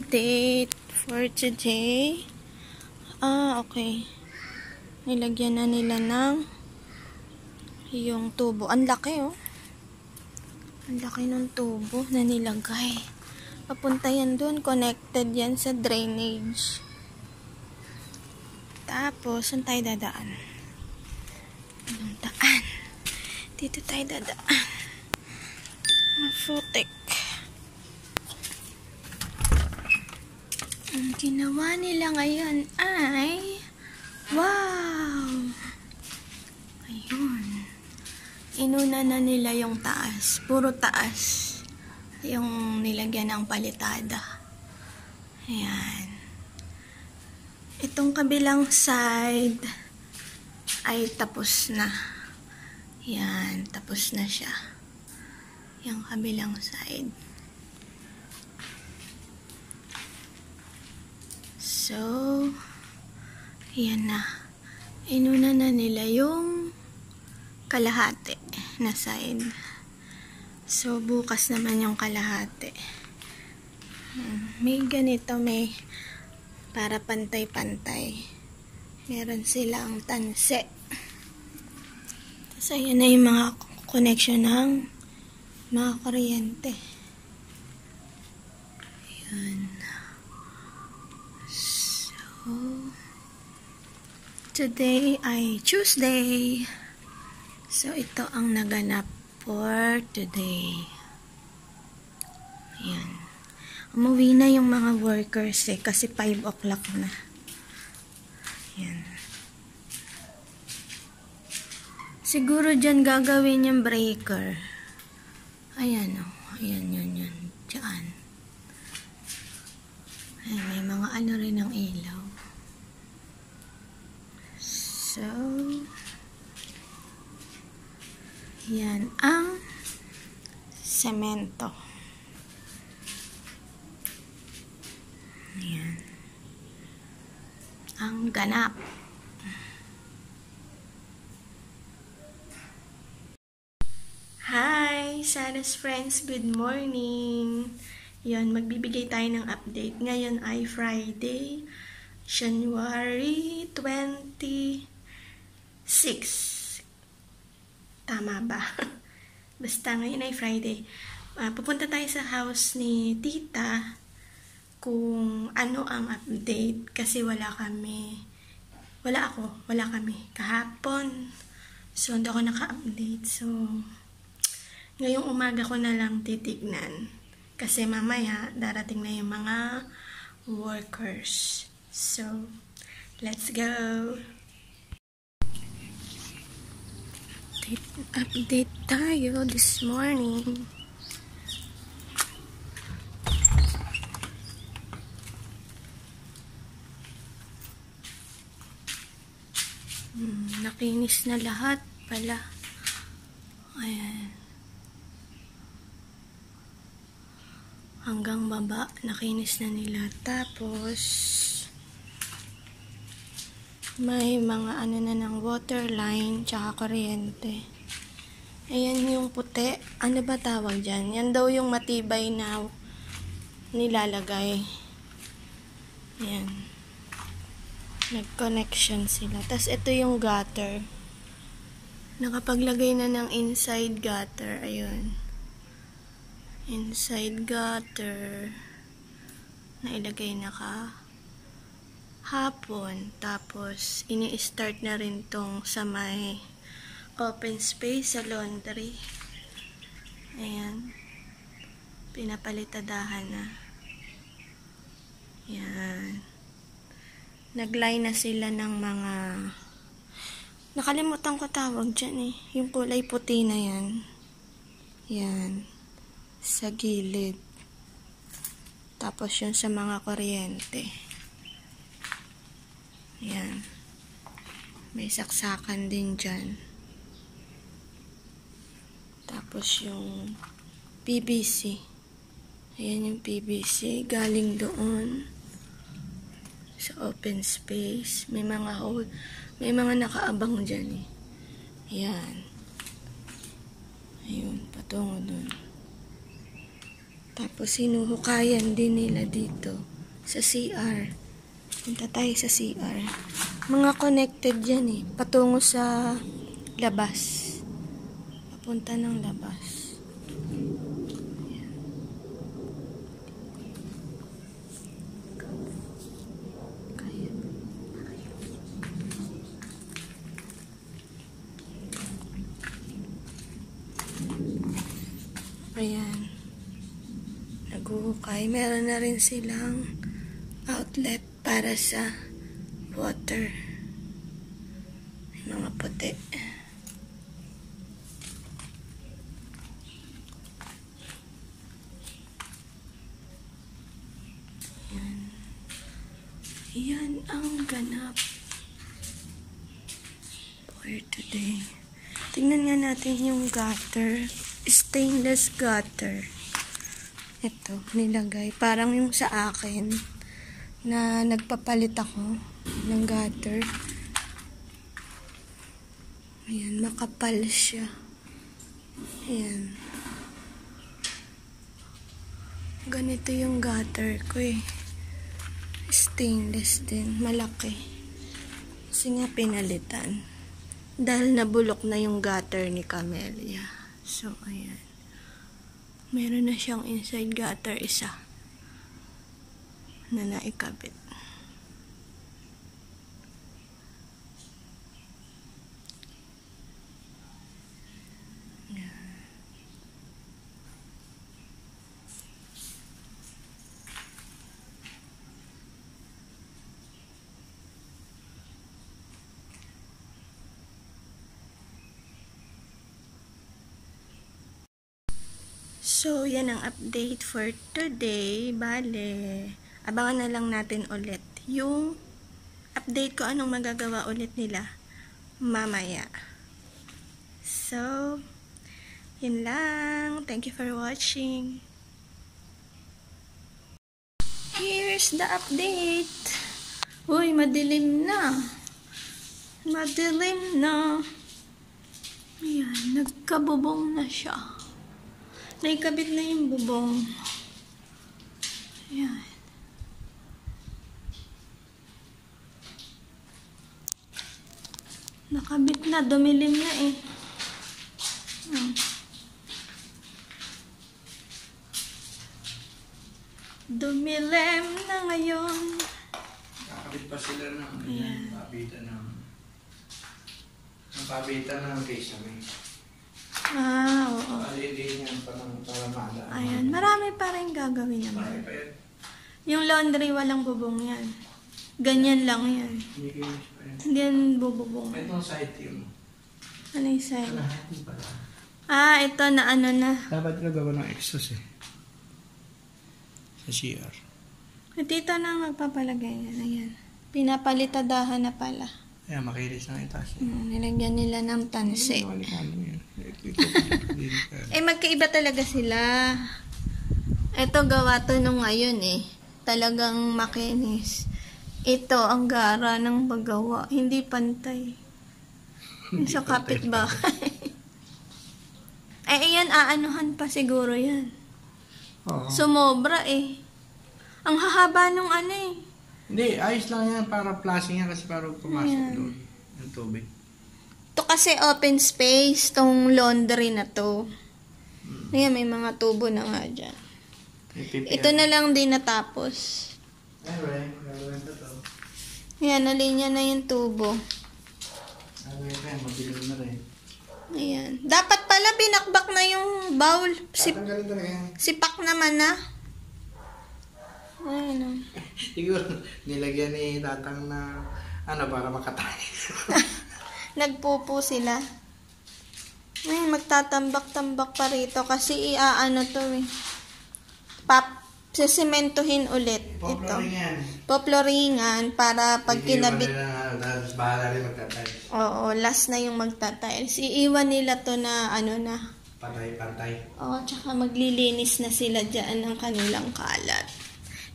update for today. Okay. Nilagyan na nila ng yung tubo. Ang laki, oh. Ang laki ng tubo na nilagay. Papunta yan dun. Connected yan sa drainage. Tapos, saan tayo dadaan? Anong daan? Dito tayo dadaan. Mafutik. Ang ginawa nila ngayon ay wow! Ayun. Inuna na nila yung taas. Puro taas. Yung nilagyan ng palitada. Ayan. Itong kabilang side ay tapos na. Ayan. Tapos na siya. Yung kabilang side. So, yan na. Inuna na nila yung kalahati na side. So, bukas naman yung kalahati. May ganito, may para pantay-pantay. Meron silang tanse. Tapos, ayan na yung mga connection ng mga kuryente. Ayan. Today ay Tuesday. So, ito ang naganap for today. Ayan. Umuwi na yung mga workers kasi 5 o'clock na. Ayan. Siguro dyan gagawin yung breaker. Ayan o. Ayan, yun. Diyan. Ayan, may mga ano rin ng ilaw. So, yan ang semento. Yan. Ang ganap. Hi, Sarah's friends. Good morning. Yan, magbibigay tayo ng update. Ngayon ay Friday, January 26. Tama ba? Basta ngayon ay Friday. Pupunta tayo sa house ni tita kung ano ang update kasi wala kami kahapon. So, hindi ako naka-update. So, ngayong umaga ko na lang titignan kasi mamaya darating na yung mga workers. So, let's go! Update tayo this morning. Nakinis na lahat pala. Ayan. Hanggang baba, nakinis na nila. Tapos, may mga ano na ng water line tsaka kuryente. Ayan yung puti. Ano ba tawag dyan? Yan daw yung matibay na nilalagay. Ayan. Nag-connection sila. Tapos ito yung gutter. Nakapaglagay na ng inside gutter. Ayun. Inside gutter. Nailagay na hapon. Tapos, ini-start na rin tong sa may open space sa laundry. Ayan. Pinapalitadahan na. Ayan. Nag-line na sila ng mga nakalimutan ko tawag dyan eh. Yung kulay puti na yan. Yan. Sa gilid. Tapos yun sa mga kuryente. Yan. May saksakan din dyan. Tapos yung PVC. Ayan yung PVC. Galing doon. Sa open space. May mga hole. May mga nakaabang dyan eh. Ayan. Ayun. Patungo doon. Tapos sinuhukayan din nila dito. Sa CR. Punta tayo sa CR. Mga connected yan eh. Patungo sa labas. Papunta ng labas. Ayan. Kaya. Ayan. Naguhukay. Meron na rin silang outlet para sa water. May mga puti. Yan ang ganap for today. Tingnan nga natin yung gutter. Stainless gutter. Ito, nilagay. Parang yung sa akin na nagpapalit ako ng gutter. Ayan, makapal siya. Ayan. Ganito yung gutter ko eh. Stainless din. Malaki. Kasi nga pinalitan. Dahil nabulok na yung gutter ni Camellia. So, ayan. Meron na siyang inside gutter isa na naikabit. So, yan ang update for today. Bale, abangan na lang natin ulit yung update ko anong magagawa ulit nila mamaya. So, yun lang. Thank you for watching. Here's the update. Uy, madilim na. Madilim na. Ayan, nagkabubong na siya. Naikabit na yung bubong. Ayan. Nakabit na. Dumilim na eh. Dumilim na ngayon. Nakakabit pa sila ng pabitan ng kisame. Ah, oo. Alilihin yan pa ng palamada. Ayan, marami pa rin gagawin naman. Pa yan. Yung laundry, walang bubong yan. Ganyan lang yan. Hindi kinis pa yan. Hindi yan bububong. Itong side yung... Ano yung side? Kalahati pala. Ah, ito na ano na. Dapat nagawa ng exhaust eh. Sa CR. Dito na magpapalagay yan. Ayan. Pinapalitadahan na pala. Ayan, makilis ng itaas. Nilagyan nila ng tanse. Ano yan? Eh, magkaiba talaga sila. Ito, gawa to nung ngayon eh. Talagang makinis. Ito, ang gara ng paggawa. Hindi pantay. Sa kapitbahay. Eh, ayan, aanuhan pa siguro yan. Oo. Sumobra eh. Ang hahaba nung ano eh. Hindi, ayos lang yan para flashing yan kasi para pumasok Ayan. doon. Yung tubig. Ito kasi open space, tong laundry na to. Ayan, may mga tubo na nga dyan. Ito na lang din natapos. Anyway, gagawin ko to. Ayan, nalinya na yung tubo. Gagawin ko yan, mabilis na rin. Ayan. Dapat pala binakbak na yung bowl. Tatanggalin talaga yan. Sipak naman na. Ayan o. Siguro, nilagyan ni tatang na ano para makatay. Nagpupo sila. Ay, magtatambak-tambak pa rito kasi iaano to eh. Sesimentohin ulit. Poploring yan. Poploringan para pag kinabit. Tapos bahala rin magtatay. Oo, last na yung magtatiles. Iiwan nila to na ano na. Pantay-pantay. Oo, tsaka maglilinis na sila dyan ng kanilang kalat.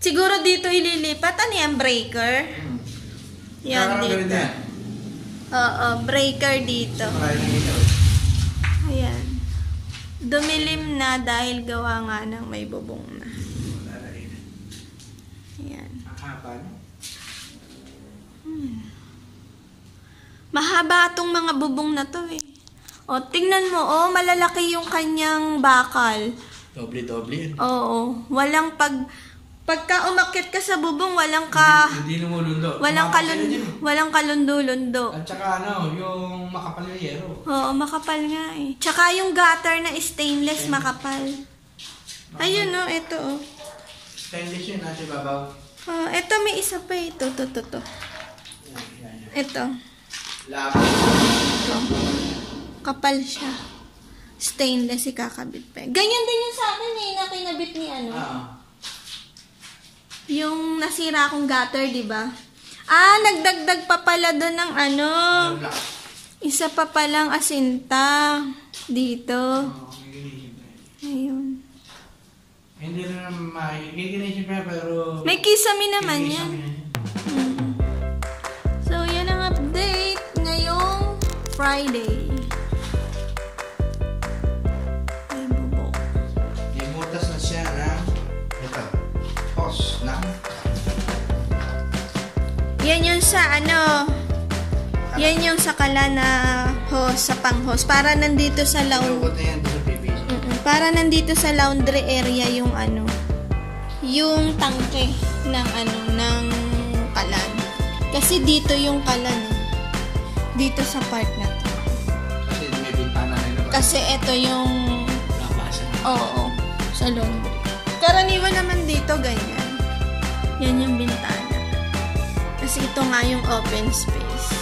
Siguro dito ililipat. Ano yan? Breaker? Yan dito. Oo, breaker dito. Ayan. Dumilim na dahil gawa nga ng may bubong na. Ayan. Mahaba tong mga bubong na to eh. O, tingnan mo, oh, malalaki yung kanyang bakal. Doble-doble. Oo. Walang pagka umakyat ka sa bubong, walang Hindi lumulundo. walang kalundo-lundo. At saka yung makapal na yero. Oo, makapal nga eh. Tsaka yung gutter na stainless, makapal. Ayun oh, ito oh. Stainless yun, nasa babaw. Oh, ito may isa pa ito. To. Ito. Labo. Ito. Kapal siya. Stainless, ikakabit pa. Ganyan din yung sa akin eh, na kinabit ni ano. Yung nasira akong gutter, di ba? Nagdagdag pa pala doon ng ano. Isa pa palang asinta dito. Ayun. Hindi na naman giginisip pa pero... May kisame naman yan. So, yan ang update ngayong Friday. Ay, bubok. May butas na siya na ito. Hose na. Yan yung sa ano... Yan yung sa kala na hose, sa pang-hose. Para nandito sa laundry. Para nandito sa laundry area yung ano, yung tangke ng ano, ng kalan. Kasi dito yung kalan. Dito sa part na to. Kasi may bintana na yun. Kasi ito yung Labasan. oo, sa laundry. Karaniwan naman dito ganyan. Yan yung bintana. Kasi ito nga yung open space.